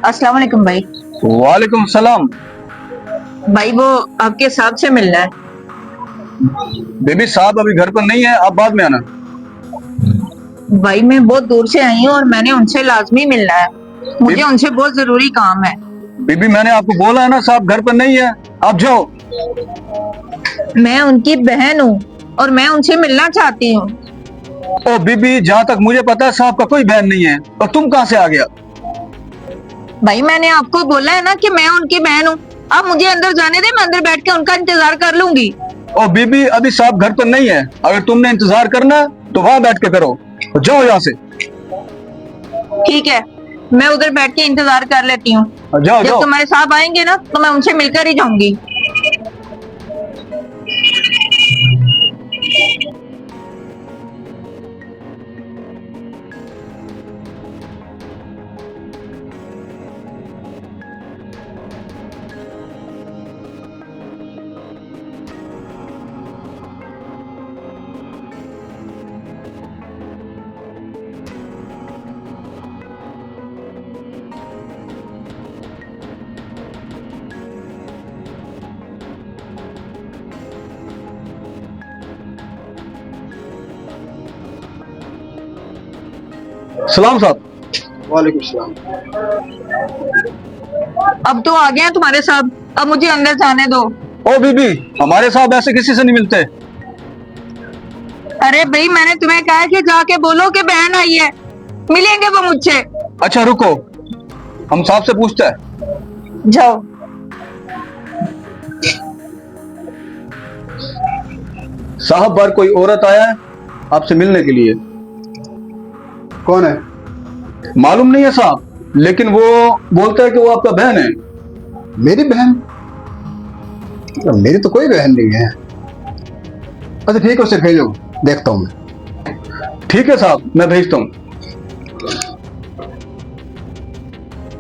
अस्सलाम वालेकुम भाई। वालेकुम सलाम। भाई वो आपके साहब से मिलना है। बेबी साहब अभी घर पर नहीं है, आप बाद में आना। भाई मैं बहुत दूर से आई हूँ और मैंने उनसे लाजमी मिलना है। मुझे बेबी, उनसे बहुत जरूरी काम है। बेबी मैंने आपको बोला है ना, साहब घर पर नहीं है, आप जाओ। मैं उनकी बहन हूँ और मैं उनसे मिलना चाहती हूँ। ओ बीबी, जहाँ तक मुझे पता है साहब का कोई बहन नहीं है, और तुम कहाँ से आ गया? भाई मैंने आपको बोला है ना कि मैं उनकी बहन हूँ। आप मुझे अंदर जाने दे, मैं अंदर बैठ के उनका इंतजार कर लूंगी। ओ बीबी, अभी साहब घर पर नहीं है। अगर तुमने इंतजार करना है तो वहां बैठ के करो, तो जाओ यहाँ से। ठीक है, मैं उधर बैठ के इंतजार कर लेती हूँ। जाओ जब जाओ। तुम्हारे साहब आएंगे ना तो मैं उनसे मिलकर ही जाऊंगी। सलाम साहब। वालेकुम सलाम। अब तो आ गए हैं तुम्हारे साहब, अब मुझे अंदर जाने दो। ओ बीबी, हमारे साहब ऐसे किसी से नहीं मिलते। अरे भाई मैंने तुम्हें कहा है कि जाके बोलो कि बहन आई है, मिलेंगे वो मुझसे। अच्छा रुको, हम साहब से पूछते हैं। जाओ। साहब बार कोई औरत आया है आपसे मिलने के लिए। कौन है? मालूम नहीं है साहब, लेकिन वो बोलता है कि वो आपका बहन है। मेरी बहन? मेरी तो कोई बहन नहीं है। अच्छा ठीक है, उसे भेजो, देखता हूँ मैं। ठीक है साहब, मैं भेजता हूँ।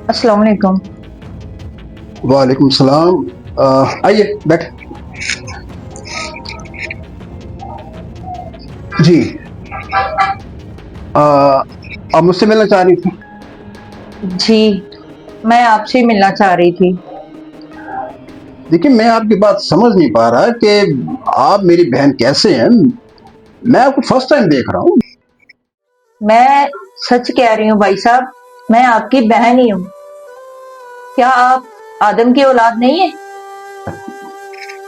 अस्सलाम वालेकुम। वालेकुम सलाम। आइए बैठ। जी। आप मुझसे मिलना चाह रही थी? जी, मैं आपसे मिलना चाह रही थी। देखिए, मैं आपकी बात समझ नहीं पा रहा कि आप मेरी बहन कैसे हैं। मैं आपको फर्स्ट टाइम देख रहा हूँ। मैं सच कह रही हूँ भाई साहब, मैं आपकी बहन ही हूँ। क्या आप आदम की औलाद नहीं है?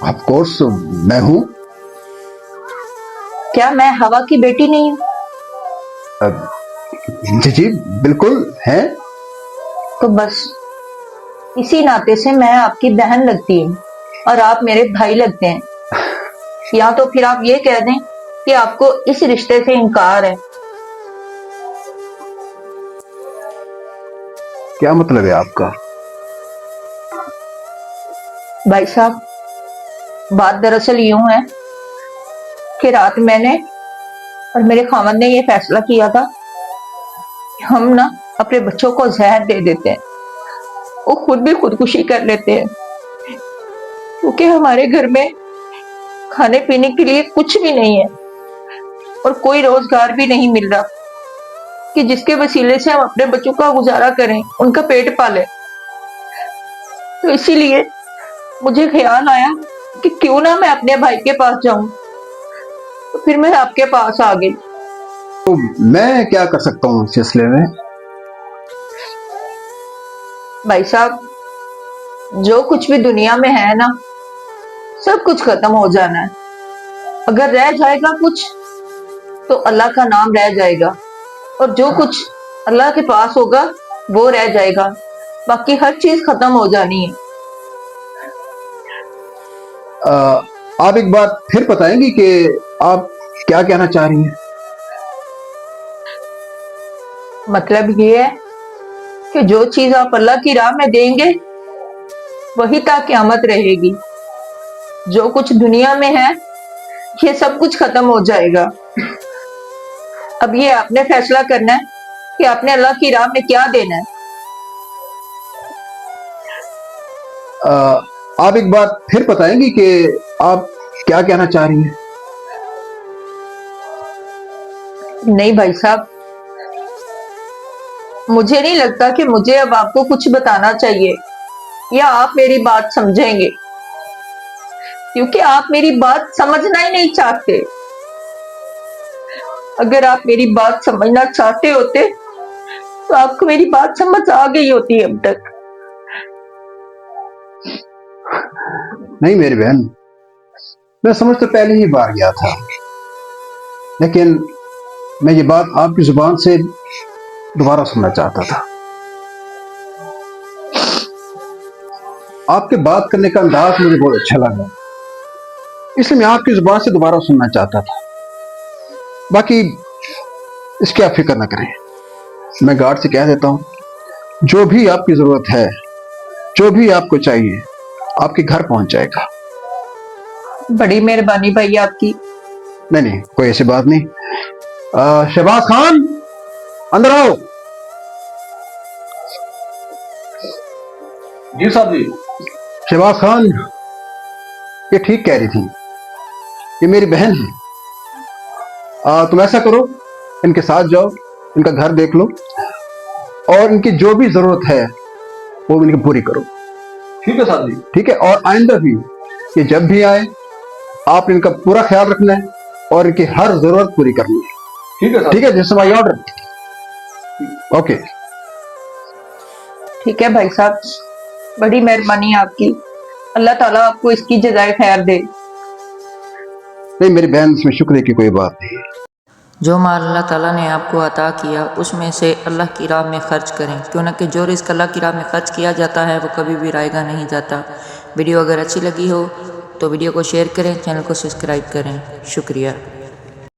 ऑफ कोर्स मैं हूँ। क्या मैं हवा की बेटी नहीं हूँ? जी जी, बिल्कुल है। तो बस इसी नाते से मैं आपकी बहन लगती हूँ और आप मेरे भाई लगते हैं। या तो फिर आप ये कह दें कि आपको इस रिश्ते से इनकार है। क्या मतलब है आपका? भाई साहब, बात दरअसल यूं है कि रात मैंने और मेरे खामद ने ये फैसला किया था कि हम ना अपने बच्चों को जहर दे देते हैं, वो खुद भी खुदकुशी कर लेते हैं, क्योंकि हमारे घर में खाने पीने के लिए कुछ भी नहीं है और कोई रोजगार भी नहीं मिल रहा कि जिसके वसीले से हम अपने बच्चों का गुजारा करें, उनका पेट पालें। तो इसीलिए मुझे ख्याल आया कि क्यों ना मैं अपने भाई के पास जाऊं। तो फिर मैं आपके पास आ गई। तो मैं क्या कर सकता हूँ इस सिलसिले में? भाई साहब, जो कुछ भी दुनिया में है ना, सब कुछ खत्म हो जाना है। अगर रह जाएगा कुछ तो अल्लाह का नाम रह जाएगा, और जो कुछ अल्लाह के पास होगा वो रह जाएगा। बाकी हर चीज खत्म हो जानी है। आ, आप एक बार फिर बताएंगी कि आप क्या कहना चाह रही हैं? मतलब ये है कि जो चीज आप अल्लाह की राह में देंगे वही ता क़यामत रहेगी। जो कुछ दुनिया में है ये सब कुछ खत्म हो जाएगा। अब ये आपने फैसला करना है कि आपने अल्लाह की राह में क्या देना है। आ, आप एक बार फिर बताएंगी कि आप क्या कहना चाह रही हैं? नहीं भाई साहब, मुझे नहीं लगता कि मुझे अब आपको कुछ बताना चाहिए या आप मेरी बात समझेंगे, क्योंकि आप मेरी बात समझना ही नहीं चाहते। अगर आप मेरी बात समझना चाहते होते तो आपको मेरी बात समझ आ गई होती अब तक। नहीं मेरी बहन, मैं समझ तो पहले ही बार गया था, लेकिन मैं ये बात आपकी जुबान से दोबारा सुनना चाहता था। आपके बात करने का अंदाज मुझे बहुत अच्छा लगा, इसलिए मैं आपकी जुबान से दोबारा सुनना चाहता था। बाकी इसकी आप फिक्र ना करें, मैं गार्ड से कह देता हूं, जो भी आपकी जरूरत है, जो भी आपको चाहिए, आपके घर पहुंच जाएगा। बड़ी मेहरबानी भाई आपकी। नहीं नहीं, कोई ऐसी बात नहीं। शहबाज खान, अंदर आओ। जी साहब जी। शहबाज खान, ये ठीक कह रही थी, ये मेरी बहन है। तुम ऐसा करो, इनके साथ जाओ, इनका घर देख लो और इनकी जो भी जरूरत है वो इनकी पूरी करो। ठीक है साहब जी। ठीक है, और आइंदा भी ये जब भी आए आप इनका पूरा ख्याल रखना है और इनकी हर जरूरत पूरी करनी है। ठीक है साहब। ठीक है, this is my order. Okay. ठीक है भाई साहब, बड़ी मेहरबानी आपकी। अल्लाह ताला आपको इसकी जज़ाए खैर दे। नहीं मेरी बहन, इसमें शुक्रिया की कोई बात नहीं। जो माल अल्लाह ताला ने आपको अता किया उसमें से अल्लाह की राह में ख़र्च करें, क्यों न कि जो रिस्क अल्लाह की राह में ख़र्च किया जाता है वो कभी भी रायगा नहीं जाता। वीडियो अगर अच्छी लगी हो तो वीडियो को शेयर करें, चैनल को सब्सक्राइब करें। शुक्रिया।